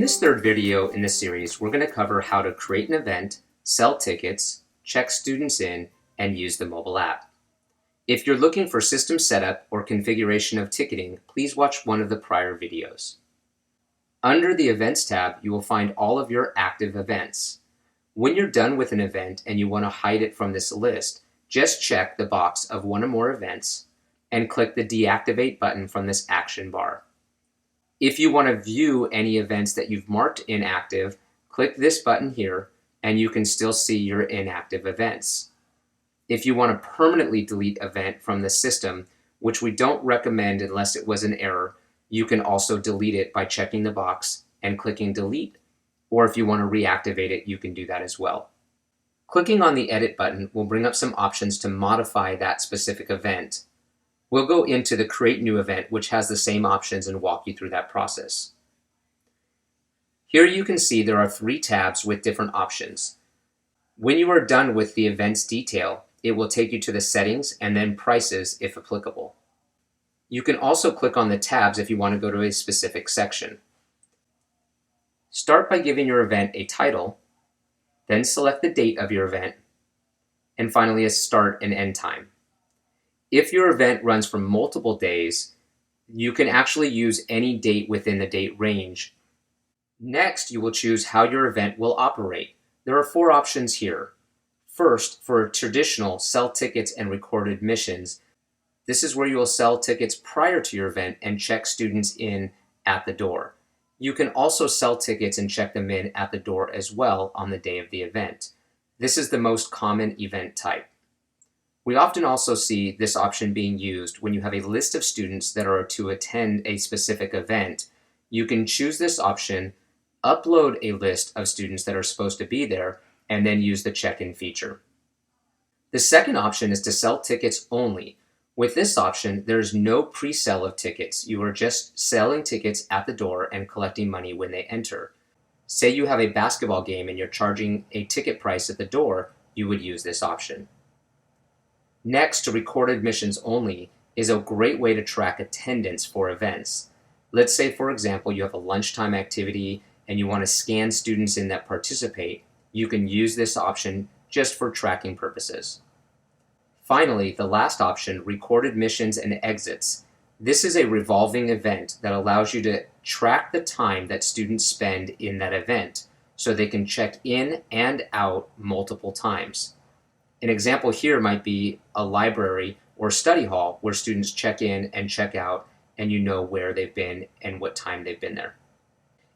In this third video in this series, we're going to cover how to create an event, sell tickets, check students in, and use the mobile app. If you're looking for system setup or configuration of ticketing, please watch one of the prior videos. Under the Events tab, you will find all of your active events. When you're done with an event and you want to hide it from this list, just check the box of one or more events and click the Deactivate button from this action bar. If you want to view any events that you've marked inactive, click this button here and you can still see your inactive events. If you want to permanently delete an event from the system, which we don't recommend unless it was an error, you can also delete it by checking the box and clicking delete, or if you want to reactivate it, you can do that as well. Clicking on the edit button will bring up some options to modify that specific event. We'll go into the Create New Event, which has the same options, and walk you through that process. Here you can see there are 3 tabs with different options. When you are done with the event's detail, it will take you to the settings and then prices if applicable. You can also click on the tabs if you want to go to a specific section. Start by giving your event a title, then select the date of your event, and finally a start and end time. If your event runs for multiple days, you can actually use any date within the date range. Next, you will choose how your event will operate. There are 4 options here. First, for traditional sell tickets and record admissions, this is where you will sell tickets prior to your event and check students in at the door. You can also sell tickets and check them in at the door as well on the day of the event. This is the most common event type. We often also see this option being used when you have a list of students that are to attend a specific event. You can choose this option, upload a list of students that are supposed to be there, and then use the check-in feature. The second option is to sell tickets only. With this option, there is no pre-sale of tickets. You are just selling tickets at the door and collecting money when they enter. Say you have a basketball game and you're charging a ticket price at the door, you would use this option. Next, to record admissions only is a great way to track attendance for events. Let's say, for example, you have a lunchtime activity and you want to scan students in that participate. You can use this option just for tracking purposes. Finally, the last option, record admissions and exits. This is a revolving event that allows you to track the time that students spend in that event so they can check in and out multiple times. An example here might be a library or study hall where students check in and check out and you know where they've been and what time they've been there.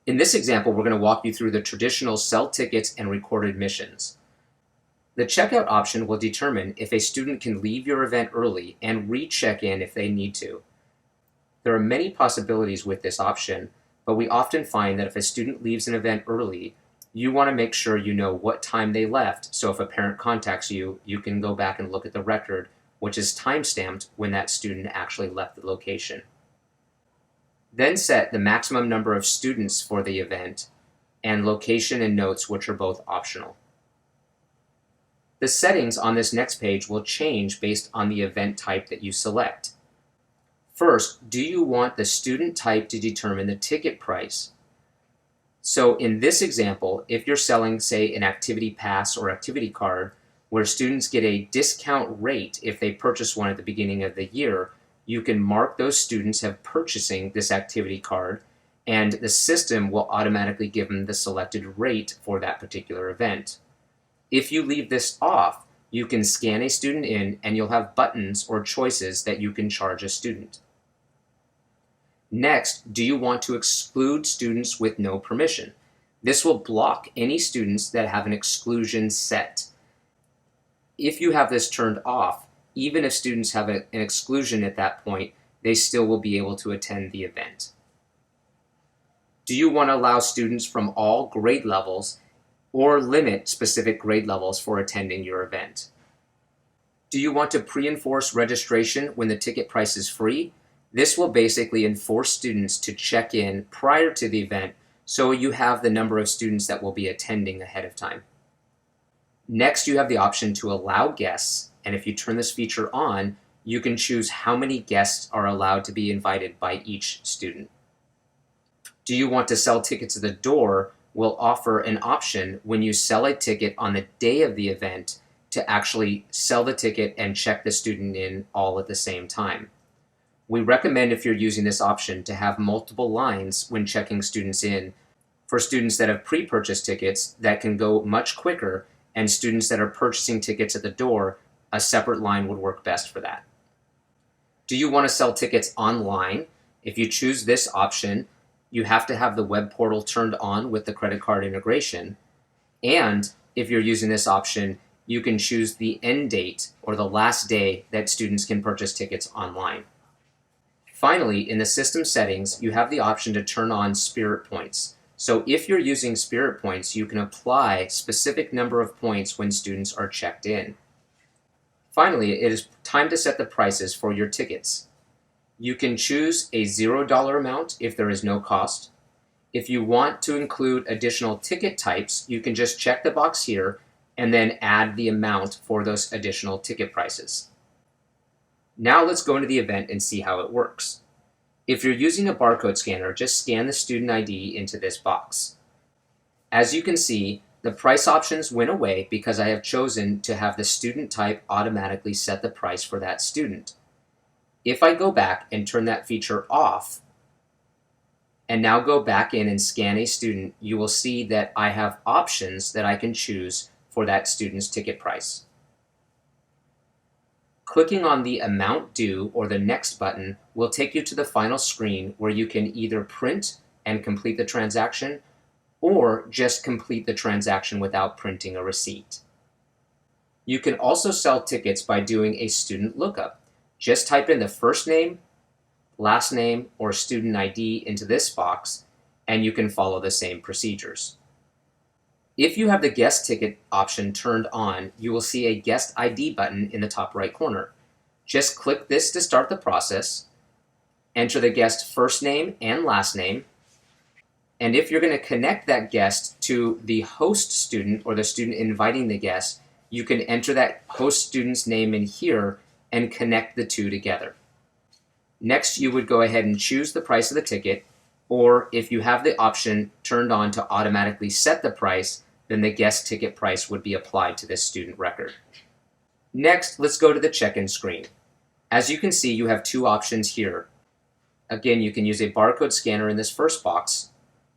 In this example, we're going to walk you through the traditional sell tickets and record admissions. The checkout option will determine if a student can leave your event early and recheck in if they need to. There are many possibilities with this option, but we often find that if a student leaves an event early, you want to make sure you know what time they left, so if a parent contacts you, you can go back and look at the record, which is time-stamped when that student actually left the location. Then set the maximum number of students for the event and location and notes, which are both optional. The settings on this next page will change based on the event type that you select. First, do you want the student type to determine the ticket price? So in this example, if you're selling, say, an activity pass or activity card, where students get a discount rate if they purchase one at the beginning of the year, you can mark those students have purchasing this activity card, and the system will automatically give them the selected rate for that particular event. If you leave this off, you can scan a student in and you'll have buttons or choices that you can charge a student. Next, do you want to exclude students with no permission? This will block any students that have an exclusion set. If you have this turned off, even if students have an exclusion at that point, they still will be able to attend the event. Do you want to allow students from all grade levels or limit specific grade levels for attending your event? Do you want to pre-enforce registration when the ticket price is free? This will basically enforce students to check in prior to the event so you have the number of students that will be attending ahead of time. Next, you have the option to allow guests, and if you turn this feature on, you can choose how many guests are allowed to be invited by each student. Do you want to sell tickets at the door? Will offer an option when you sell a ticket on the day of the event to actually sell the ticket and check the student in all at the same time. We recommend, if you're using this option, to have multiple lines when checking students in. For students that have pre-purchased tickets, that can go much quicker, and students that are purchasing tickets at the door, a separate line would work best for that. Do you want to sell tickets online? If you choose this option, you have to have the web portal turned on with the credit card integration. And if you're using this option, you can choose the end date or the last day that students can purchase tickets online. Finally, in the system settings, you have the option to turn on Spirit Points. So if you're using Spirit Points, you can apply specific number of points when students are checked in. Finally, it is time to set the prices for your tickets. You can choose a $0 amount if there is no cost. If you want to include additional ticket types, you can just check the box here and then add the amount for those additional ticket prices. Now let's go into the event and see how it works. If you're using a barcode scanner, just scan the student ID into this box. As you can see, the price options went away because I have chosen to have the student type automatically set the price for that student. If I go back and turn that feature off, and now go back in and scan a student, you will see that I have options that I can choose for that student's ticket price. Clicking on the Amount Due or the Next button will take you to the final screen where you can either print and complete the transaction or just complete the transaction without printing a receipt. You can also sell tickets by doing a student lookup. Just type in the first name, last name, or student ID into this box, and you can follow the same procedures. If you have the guest ticket option turned on, you will see a guest ID button in the top right corner. Just click this to start the process, enter the guest first name and last name, and if you're going to connect that guest to the host student or the student inviting the guest, you can enter that host student's name in here and connect the two together. Next, you would go ahead and choose the price of the ticket, or if you have the option turned on to automatically set the price, then the guest ticket price would be applied to this student record. Next, let's go to the check-in screen. As you can see, you have two options here. Again, you can use a barcode scanner in this first box,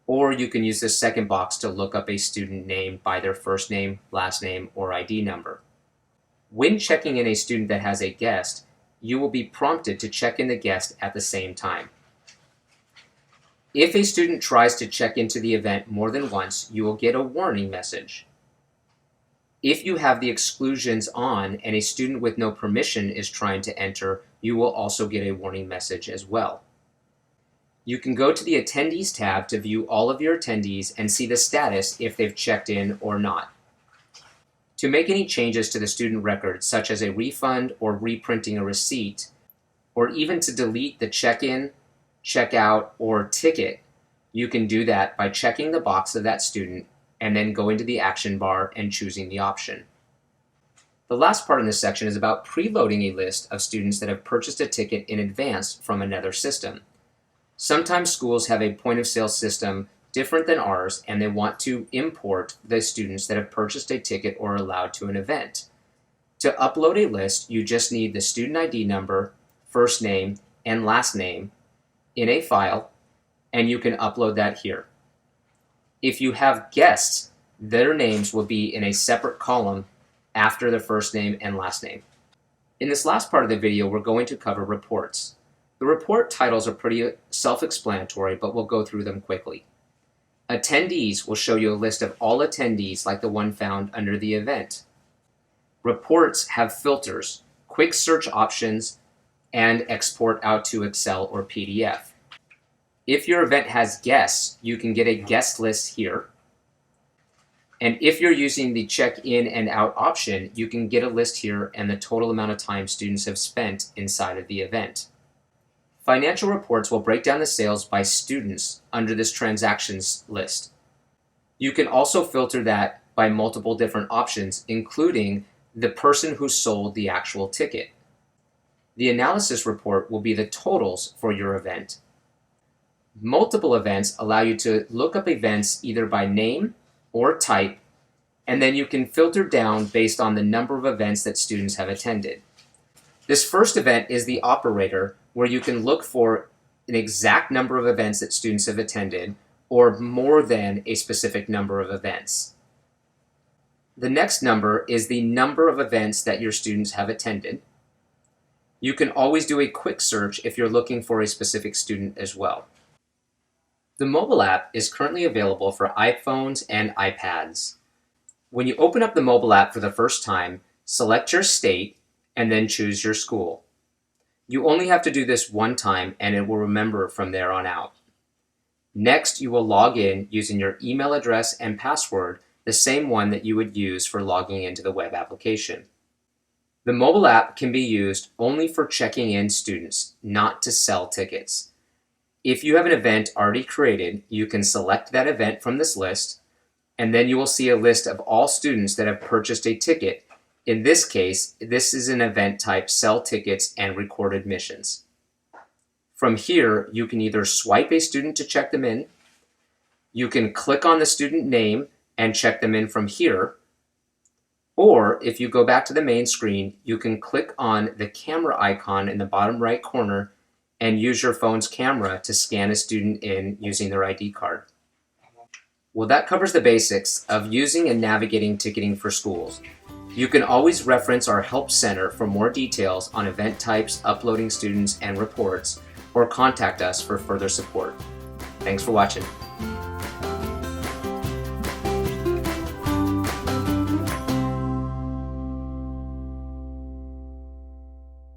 or you can use this second box to look up a student name by their first name, last name, or ID number. When checking in a student that has a guest, you will be prompted to check in the guest at the same time. If a student tries to check into the event more than once, you will get a warning message. If you have the exclusions on and a student with no permission is trying to enter, you will also get a warning message as well. You can go to the Attendees tab to view all of your attendees and see the status if they've checked in or not. To make any changes to the student record, such as a refund or reprinting a receipt, or even to delete the check-in, check-out, or ticket, you can do that by checking the box of that student and then going to the action bar and choosing the option. The last part in this section is about preloading a list of students that have purchased a ticket in advance from another system. Sometimes schools have a point-of-sale system different than ours, and they want to import the students that have purchased a ticket or are allowed to an event. To upload a list, you just need the student ID number, first name, and last name in a file, and you can upload that here. If you have guests, their names will be in a separate column after the first name and last name. In this last part of the video, we're going to cover reports. The report titles are pretty self-explanatory, but we'll go through them quickly. Attendees will show you a list of all attendees like the one found under the event. Reports have filters, quick search options, and export out to Excel or PDF. If your event has guests, you can get a guest list here. And if you're using the check in and out option, you can get a list here and the total amount of time students have spent inside of the event. Financial reports will break down the sales by students under this transactions list. You can also filter that by multiple different options, including the person who sold the actual ticket. The analysis report will be the totals for your event. Multiple events allow you to look up events either by name or type, and then you can filter down based on the number of events that students have attended. This first event is the operator, where you can look for an exact number of events that students have attended, or more than a specific number of events. The next number is the number of events that your students have attended. You can always do a quick search if you're looking for a specific student as well. The mobile app is currently available for iPhones and iPads. When you open up the mobile app for the first time, select your state and then choose your school. You only have to do this one time and it will remember from there on out. Next, you will log in using your email address and password, the same one that you would use for logging into the web application. The mobile app can be used only for checking in students, not to sell tickets. If you have an event already created, you can select that event from this list, and then you will see a list of all students that have purchased a ticket. In this case, this is an event type sell tickets and record admissions. From here, you can either swipe a student to check them in, you can click on the student name and check them in from here, or if you go back to the main screen, you can click on the camera icon in the bottom right corner and use your phone's camera to scan a student in using their ID card. Well, that covers the basics of using and navigating ticketing for schools. You can always reference our Help Center for more details on event types, uploading students, and reports, or contact us for further support. Thanks for watching.